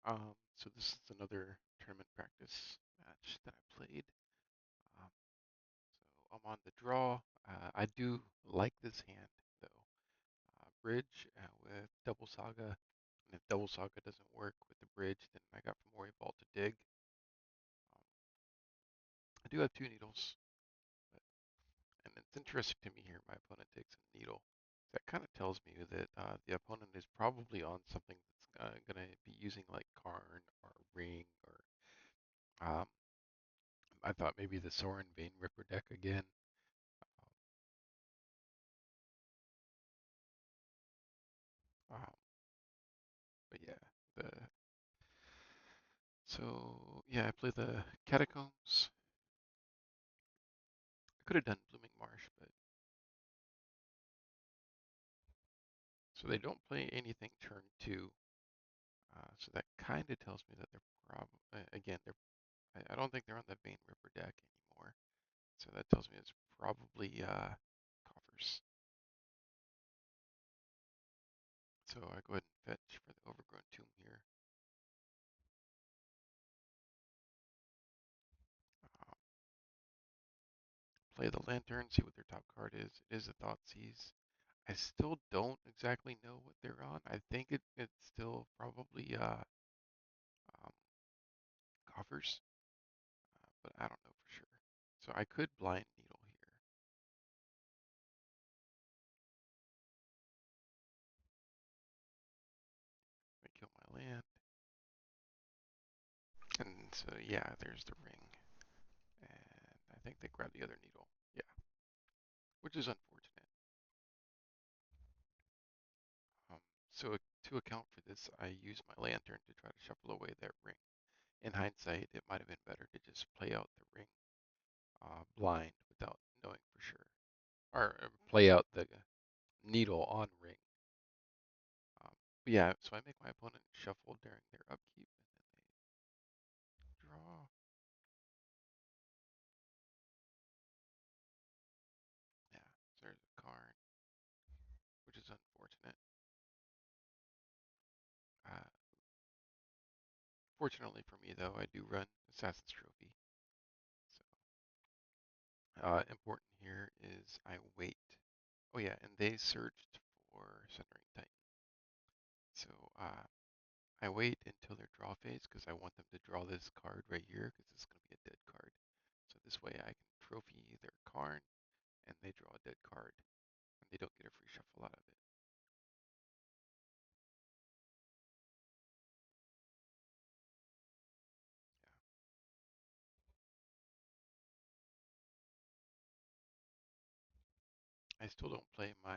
So this is another tournament practice match that I played. Um, so I'm on the draw. I do like this hand though. Bridge with Double Saga, and if Double Saga doesn't work with the bridge, then I got Fomori Vault to dig. Um, I do have two needles, but, and it's interesting to me here. My opponent takes a needle. That kind of tells me that the opponent is probably on something that's going to be using like Karn or Ring or um, I thought maybe the Sorin Vein Ripper deck again. Um, but yeah, the so yeah, I play the Catacombs. I could have done Blooming Marsh, but so they don't play anything turn two. So that kind of tells me that they're probably again they're I don't think they're on the Vein Ripper deck anymore. So that tells me it's probably Coffers. So I go ahead and fetch for the Overgrown Tomb here. Um, Play the Lantern, see what their top card is. It is a Thoughtseize. I still don't exactly know what they're on. I think it's still probably um, Coffers, but I don't know for sure. So I could Blind Needle here. I kill my land. And so yeah, there's the ring. And I think they grab the other needle. Yeah, which is unfortunate. Um, so to account for this, I use my lantern to try to shuffle away that ring. In hindsight, it might have been better to just play out the ring blind without knowing for sure, or play out the needle on ring. Um, but yeah, so I make my opponent shuffle during their upkeep, and then they draw. Yeah, so there's a card, which is unfortunate. Uh, Fortunately for me, though, I do run Assassin's Trophy. So important here is I wait. Oh yeah, and they searched for Sundering Titan. So I wait until their draw phase because I want them to draw this card right here because it's going to be a dead card. So this way I can trophy their Karn and they draw a dead card and they don't get a free shuffle out of it. Yeah. I still don't play my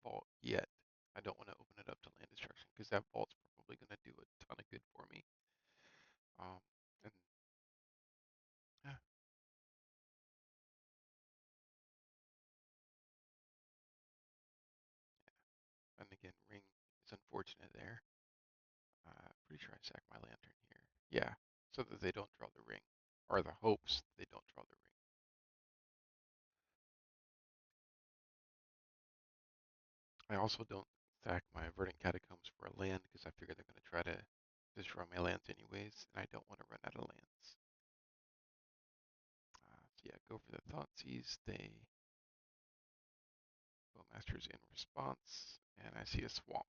vault yet. I don't want to open it up to land destruction because that vault's probably going to do a ton of good for me. Um, and yeah, and again, ring is unfortunate there. Pretty sure I sack my lantern here. Yeah, so that they don't draw the ring, or the hopes they don't draw the ring. I also don't sack my Verdant Catacombs for a land because I figure they're going to try to destroy my lands anyways, and I don't want to run out of lands. So yeah, go for the Thoughtseize. They Bowmasters in response, and I see a swamp.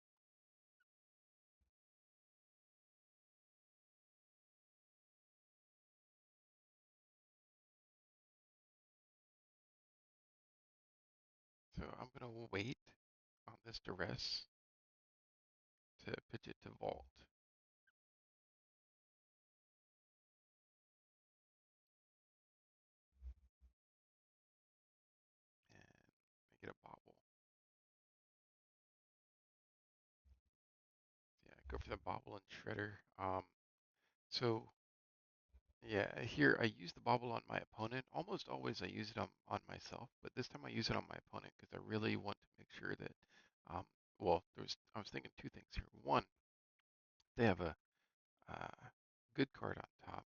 So I'm going to wait on this duress to pitch it to vault and make it a bobble. Yeah, go for the bobble and shredder. So yeah, here I use the bobble on my opponent. Almost always I use it on myself, but this time I use it on my opponent because I really want to make sure that, um, well, I was thinking two things here. One, they have a uh, good card on top.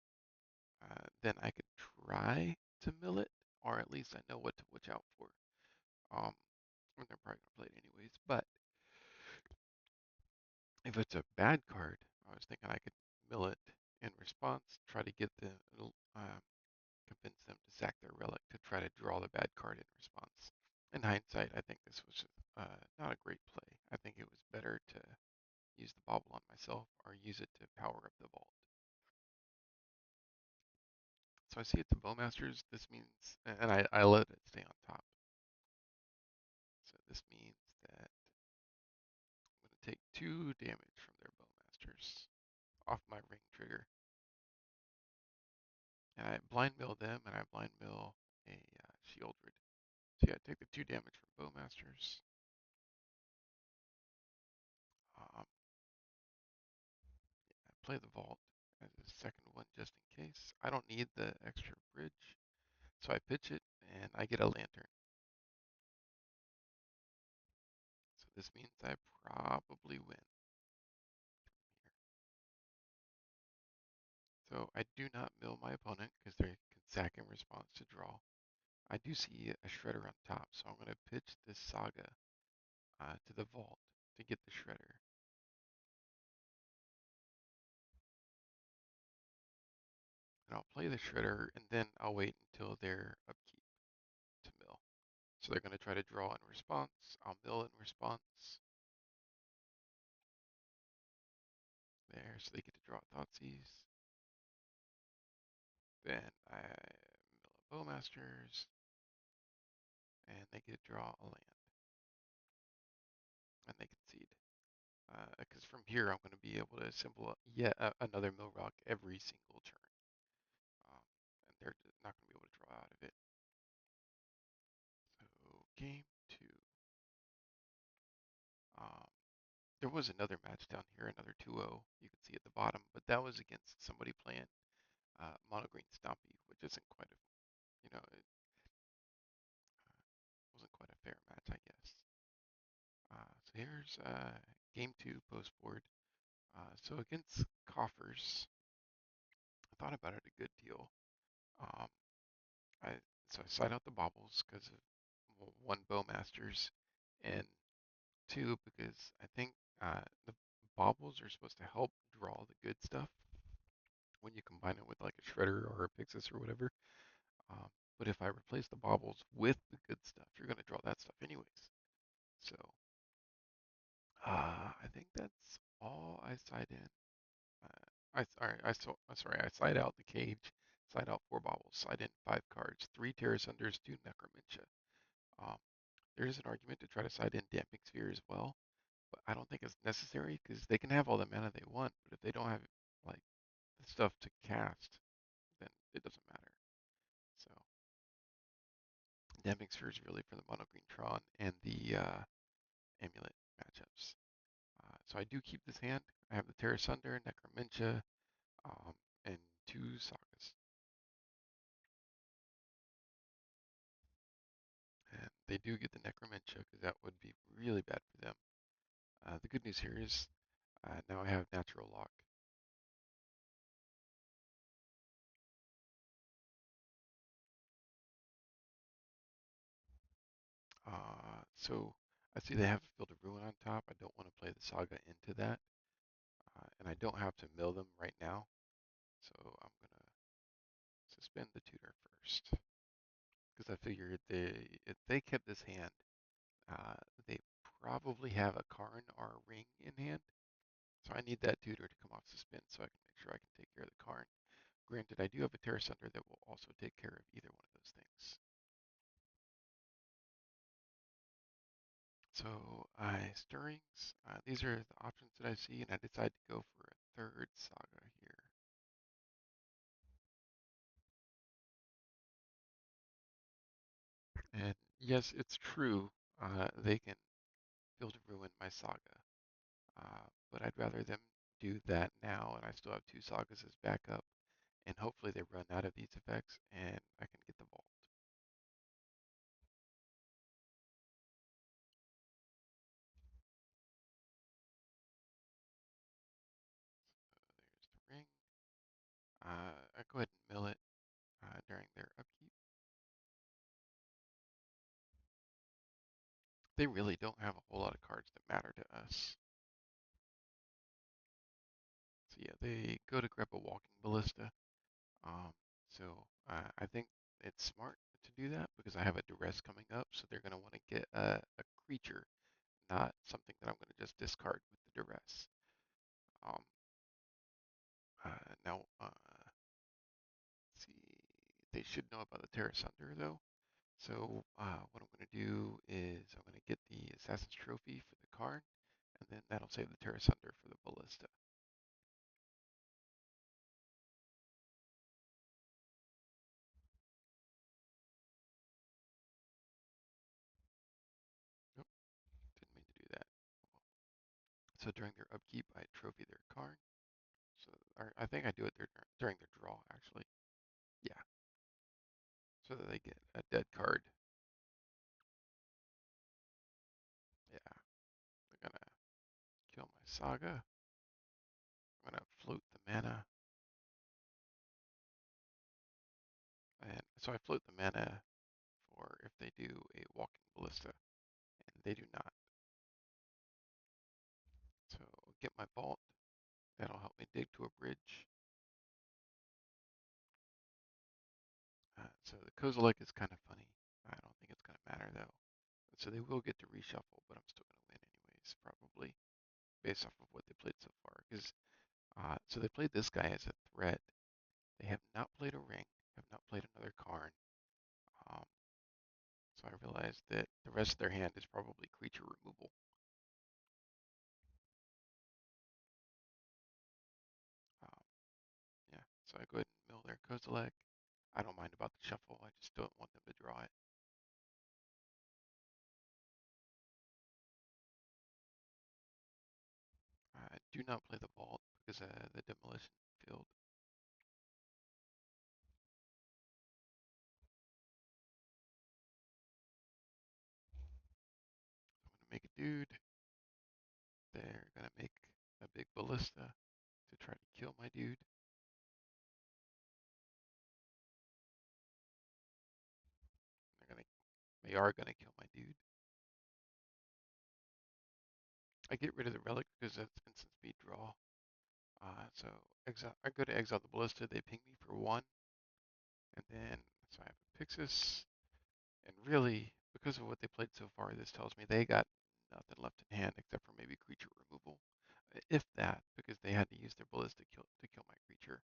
Then I could try to mill it, or at least I know what to watch out for. Um, and they're probably gonna play it anyways. But If it's a bad card, I was thinking I could mill it in response, try to get the uh, convince them to sack their relic to try to draw the bad card in response. In hindsight, I think this was not a great play. I think it was better to use the bauble on myself or use it to power up the vault. So I see it's a bowmasters. This means, and I let it stay on top. So this means that I'm going to take 2 damage from their bowmasters off my ring trigger. And I blind mill them, and I blind mill a Shieldred. So yeah, I take the 2 damage from bowmasters. Um, I play the vault as a second one just in case. I don't need the extra bridge, so I pitch it, and I get a lantern. So this means I probably win here. So I do not mill my opponent because they can sack in response to draw. I do see a shredder on top, so I'm going to pitch this saga to the vault to get the shredder. And I'll play the shredder, and then I'll wait until their upkeep to mill. So they're going to try to draw in response. I'll mill in response. There, so they get to draw Thoughtseize. Then I mill a Bowmasters, and they get to draw a land, and they concede. Because from here, I'm going to be able to assemble yet another mill rock every single turn. And they're not going to be able to draw out of it. So game two. Um, there was another match down here, another 2-0 you can see at the bottom, but that was against somebody playing Mono Green Stompy, which isn't quite a, it wasn't quite a fair match, I guess. So here's game two post board. So against Coffers, I thought about it a good deal. Um, I so I side out the baubles because of one Bowmasters, and two because I think the baubles are supposed to help draw the good stuff when you combine it with like a shredder or a Pixis or whatever. Um, but if I replace the baubles with the good stuff, you're going to draw that stuff anyways. So I think that's all I side in. I side out the cage, side out 4 baubles, side in 5 cards, 3 Terra Sunders, 2 Necromentia. Um, there's an argument to try to side in Damping Sphere as well, but I don't think it's necessary because they can have all the mana they want, but if they don't have like the stuff to cast, then it doesn't matter. So Damping Sphere is really for the mono green Tron and the Amulet matchups. So I do keep this hand. I have the Terra Sunder, Necromentia, um, and 2 Sagas. And they do get the Necromentia because that would be really bad for them. The good news here is now I have Natural Lock. So I see they have a Field of Ruin on top. I don't want to play the Saga into that. And I don't have to mill them right now. So I'm going to suspend the tutor first. Because I figured if they kept this hand, uh, they probably have a Karn or a Ring in hand. So I need that tutor to come off suspend so I can make sure I can take care of the Karn. Granted, I do have a Terra Sunder that will also take care of either one of those things. So I Stirrings, these are the options that I see, and I decide to go for a third Saga here. And yes, it's true, they can Field of Ruin my Saga, but I'd rather them do that now, and I still have 2 Sagas as backup, and hopefully they run out of these effects, and I can get the vault. There's the ring. I go ahead and mill it during their upkeep. They really don't have a whole lot of cards that matter to us. So yeah, they go to grab a walking ballista. Um, I think it's smart to do that because I have a duress coming up, so they're gonna want to get a creature, not something that I'm gonna just discard with the duress. Um, now, let's see, they should know about the Terra Sunder though. So what I'm gonna do is I'm gonna get the Assassin's Trophy for the card, and then that'll save the Terra Sunder for the ballista. Nope, didn't mean to do that. So during their upkeep, I trophy their card. So, or I think I do it during their draw, actually. Yeah, so that they get a dead card. Yeah, they're gonna kill my Saga. I'm gonna float the mana, and so I float the mana for if they do a walking ballista, and they do not. So I'll get my vault. That'll help me dig to a bridge. So the Kozilek is kind of funny. I don't think it's gonna matter though. So they will get to reshuffle, but I'm still gonna win anyways, probably based off of what they played so far. Because so they played this guy as a threat. They have not played a ring, have not played another Karn. Um, so I realized that the rest of their hand is probably creature removal. Um, yeah, so I go ahead and mill their Kozilek. I don't mind about the shuffle. I just don't want them to draw it. I do not play the vault because the demolition field. I'm gonna make a dude. They're gonna make a big ballista to try to kill my dude. They're gonna, they are gonna kill my dude. I get rid of the relic because that's instant speed draw. So I go to exile the ballista. They ping me for one, and then so I have a Pixis. And really, because of what they played so far, this tells me they got nothing left in hand except for maybe creature removal, if that, because they had to use their ballista to kill my creature.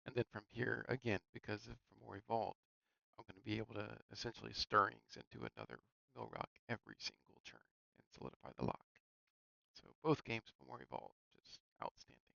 And then from here, again, because of Fomori Vault, I'm going to be able to essentially stirrings into another mill rock every single turn and solidify the lock. So both games, Fomori Vault, just outstanding.